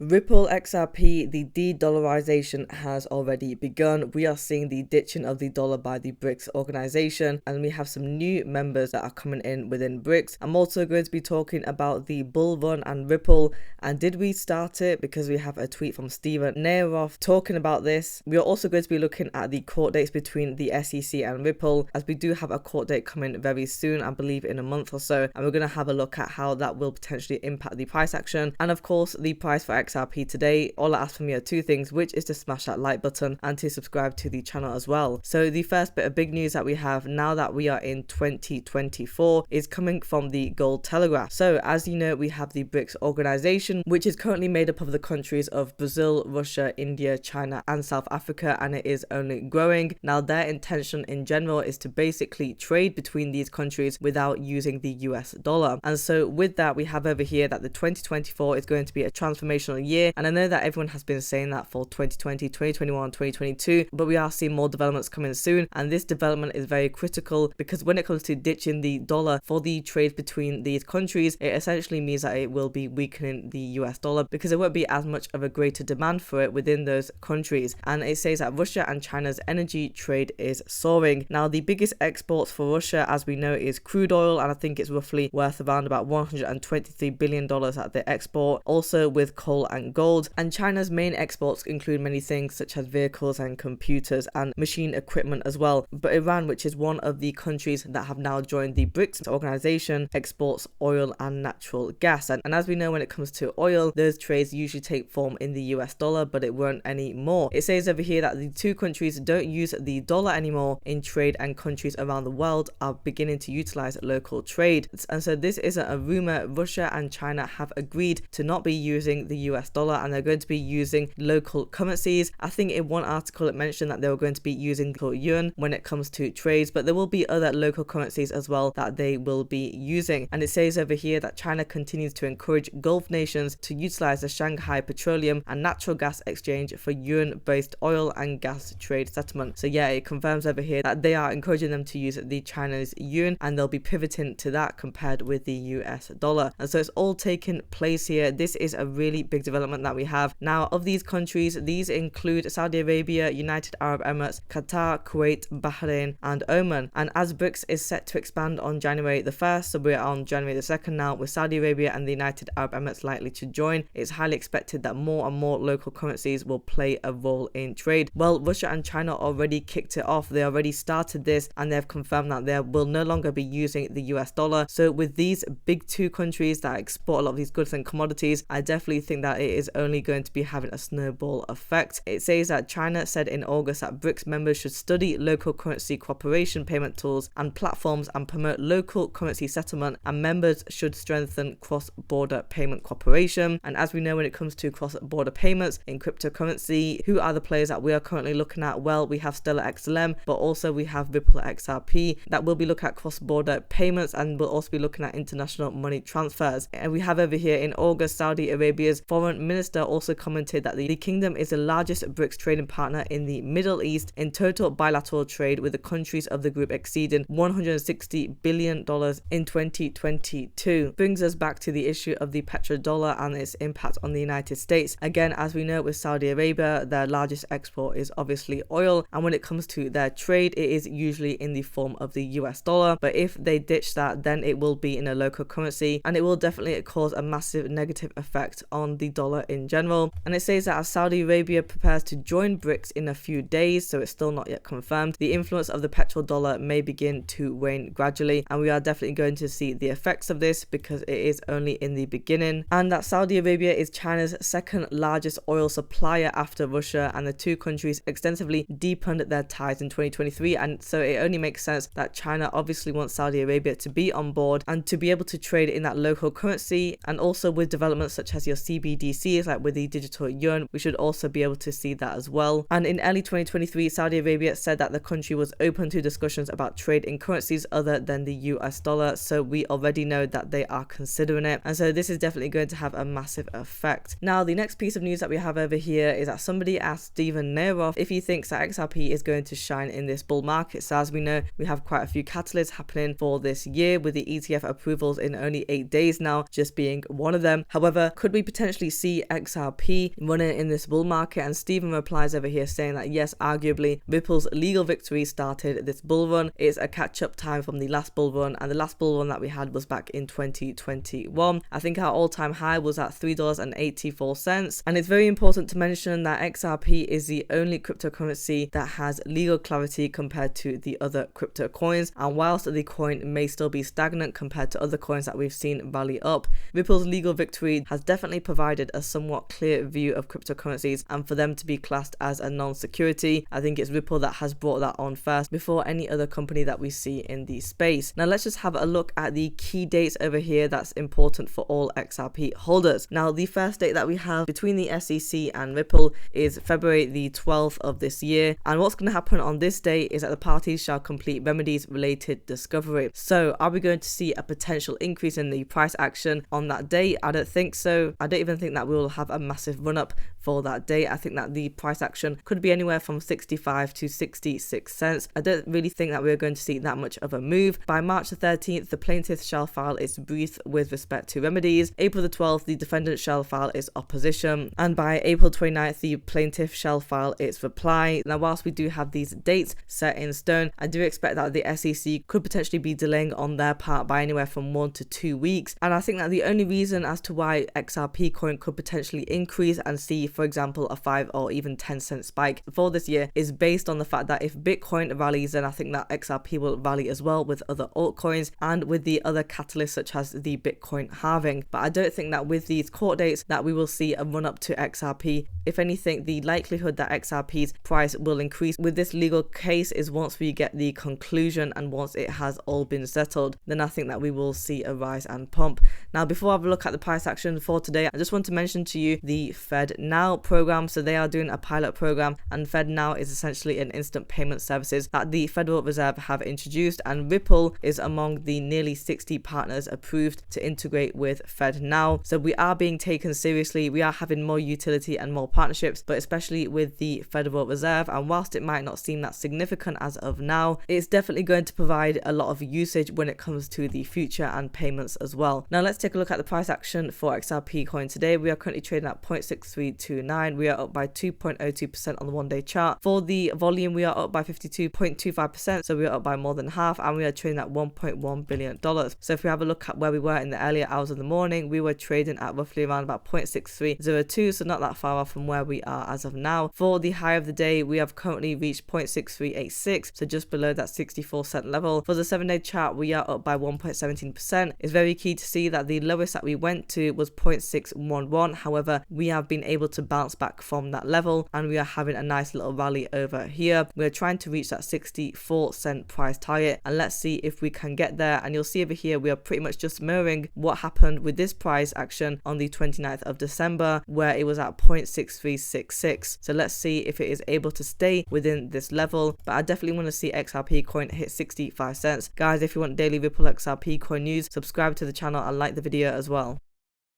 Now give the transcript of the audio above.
Ripple XRP, the de-dollarization has already begun. We are seeing the ditching of the dollar by the BRICS organization, and we have some new members that are coming in within BRICS. I'm also going to be talking about the bull run and Ripple, and did we start it? Because we have a tweet from Steven Neyeraoff talking about this. We are also going to be looking at the court dates between the SEC and Ripple, as we do have a court date coming very soon, I believe in a month or so, and we're going to have a look at how that will potentially impact the price action, and of course the price for XRP today. All I ask from you are two things, which is to smash that like button and to subscribe to the channel as well. So the first bit of big news that we have now that we are in 2024 is coming from the Gold Telegraph. So as you know, we have the BRICS organization, which is currently made up of the countries of Brazil, Russia, India, China and South Africa, and it is only growing. Now their intention in general is to basically trade between these countries without using the US dollar. And so with that, we have over here that the 2024 is going to be a transformational year, and I know that everyone has been saying that for 2020, 2021, 2022, but we are seeing more developments coming soon, and this development is very critical because when it comes to ditching the dollar for the trade between these countries, it essentially means that it will be weakening the US dollar because there won't be as much of a greater demand for it within those countries. And it says that Russia and China's energy trade is soaring. Now the biggest exports for Russia, as we know, is crude oil, and I think it's roughly worth around about $123 billion at the export, also with coal and gold. And China's main exports include many things such as vehicles and computers and machine equipment as well. But Iran, which is one of the countries that have now joined the BRICS organization, exports oil and natural gas. And as we know, when it comes to oil, those trades usually take form in the US dollar, but it won't anymore. It says over here that the two countries don't use the dollar anymore in trade, and countries around the world are beginning to utilize local trade. And so this isn't a rumor. Russia and China have agreed to not be using the US dollar, and they're going to be using local currencies. I think in one article it mentioned that they were going to be using yuan when it comes to trades, but there will be other local currencies as well that they will be using. And it says over here that China continues to encourage Gulf nations to utilize the Shanghai Petroleum and Natural Gas Exchange for yuan-based oil and gas trade settlement. So yeah, it confirms over here that they are encouraging them to use the Chinese yuan, and they'll be pivoting to that compared with the US dollar. And so it's all taking place here. This is a really big development that we have. Now, of these countries, these include Saudi Arabia, United Arab Emirates, Qatar, Kuwait, Bahrain and Oman. And as BRICS is set to expand on January the 1st, so we're on January the 2nd now, with Saudi Arabia and the United Arab Emirates likely to join, it's highly expected that more and more local currencies will play a role in trade. Well, Russia and China already kicked it off. They already started this, and they've confirmed that they will no longer be using the US dollar. So with these big two countries that export a lot of these goods and commodities, I definitely think that it is only going to be having a snowball effect. It says that China said in August that BRICS members should study local currency cooperation payment tools and platforms and promote local currency settlement, and members should strengthen cross-border payment cooperation. And as we know, when it comes to cross-border payments in cryptocurrency, who are the players that we are currently looking at? Well, we have Stellar XLM, but also we have Ripple XRP that will be looking at cross-border payments, and we'll also be looking at international money transfers. And we have over here in August, Saudi Arabia's foreign minister also commented that the kingdom is the largest BRICS trading partner in the Middle East in total bilateral trade, with the countries of the group exceeding $160 billion in 2022. Brings us back to the issue of the petrodollar and its impact on the United States. Again, as we know, with Saudi Arabia, their largest export is obviously oil, and when it comes to their trade, it is usually in the form of the US dollar. But if they ditch that, then it will be in a local currency, and it will definitely cause a massive negative effect on the dollar in general. And it says that as Saudi Arabia prepares to join BRICS in a few days, so it's still not yet confirmed, the influence of the petrodollar may begin to wane gradually, and we are definitely going to see the effects of this because it is only in the beginning. And that Saudi Arabia is China's second largest oil supplier after Russia, and the two countries extensively deepened their ties in 2023, and so it only makes sense that China obviously wants Saudi Arabia to be on board and to be able to trade in that local currency. And also with developments such as your CBDCs, like with the digital yuan, we should also be able to see that as well. And in early 2023, Saudi Arabia said that the country was open to discussions about trade in currencies other than the US dollar, so we already know that they are considering it, and so this is definitely going to have a massive effect. Now, the next piece of news that we have over here is that somebody asked Steven Neyeraoff if he thinks that XRP is going to shine in this bull market. So as we know, we have quite a few catalysts happening for this year, with the ETF approvals in only 8 days now just being one of them. However, could we potentially actually see XRP running in this bull market? And Steven replies over here saying that yes, arguably Ripple's legal victory started this bull run. It's a catch-up time from the last bull run, and the last bull run that we had was back in 2021. I think our all-time high was at $3.84, and it's very important to mention that XRP is the only cryptocurrency that has legal clarity compared to the other crypto coins. And whilst the coin may still be stagnant compared to other coins that we've seen rally up, Ripple's legal victory has definitely provided a somewhat clear view of cryptocurrencies, and for them to be classed as a non-security, I think it's Ripple that has brought that on first before any other company that we see in the space. Now let's just have a look at the key dates over here that's important for all XRP holders. Now the first date that we have between the SEC and Ripple is February the 12th of this year, and what's going to happen on this day is that the parties shall complete remedies related discovery. So are we going to see a potential increase in the price action on that day? I don't think so. I don't even think that we will have a massive run up for that day. I think that the price action could be anywhere from 65 to 66 cents. I don't really think that we're going to see that much of a move. By March the 13th, the plaintiff shall file its brief with respect to remedies. April the 12th, the defendant shall file its opposition. And by April 29th, the plaintiff shall file its reply. Now, whilst we do have these dates set in stone, I do expect that the SEC could potentially be delaying on their part by anywhere from 1 to 2 weeks. And I think that the only reason as to why XRP coin could potentially increase and see, for example, a 5 or even 10-cent spike for this year is based on the fact that if Bitcoin rallies, then I think that XRP will rally as well with other altcoins and with the other catalysts such as the Bitcoin halving. But I don't think that with these court dates that we will see a run up to XRP. If anything, the likelihood that XRP's price will increase with this legal case is once we get the conclusion and once it has all been settled, then I think that we will see a rise and pump. Now, before I have a look at the price action for today, I just want to mention to you the Fed Now program. So they are doing a pilot program, and Fed Now is essentially an instant payment services that the Federal Reserve have introduced, and Ripple is among the nearly 60 partners approved to integrate with Fed Now. So we are being taken seriously. We are having more utility and more partnerships, but especially with the Federal Reserve. And whilst it might not seem that significant as of now, it's definitely going to provide a lot of usage when it comes to the future and payments as well. Now let's take a look at the price action for XRP coin today. We are currently trading at 0.6329. We are up by 2.02% on the 1-day chart. For the volume, we are up by 52.25%, so we are up by more than half, and we are trading at $1.1 billion. So if we have a look at where we were in the earlier hours of the morning, we were trading at roughly around about 0.6302, so not that far off from where we are as of now. For the high of the day, we have currently reached 0.6386, so just below that 64-cent level. For the 7-day chart, we are up by 1.17%. It's very key to see that the lowest that we went to was 0.611. However, we have been able to bounce back from that level, and we are having a nice little rally over here. We are trying to reach that 64-cent price target, and let's see if we can get there. And you'll see over here, we are pretty much just mirroring what happened with this price action on the 29th of December, where it was at 0.6366. So let's see if it is able to stay within this level. But I definitely want to see XRP coin hit 65 cents. Guys, if you want daily Ripple XRP coin news, subscribe to the channel and like the video as well.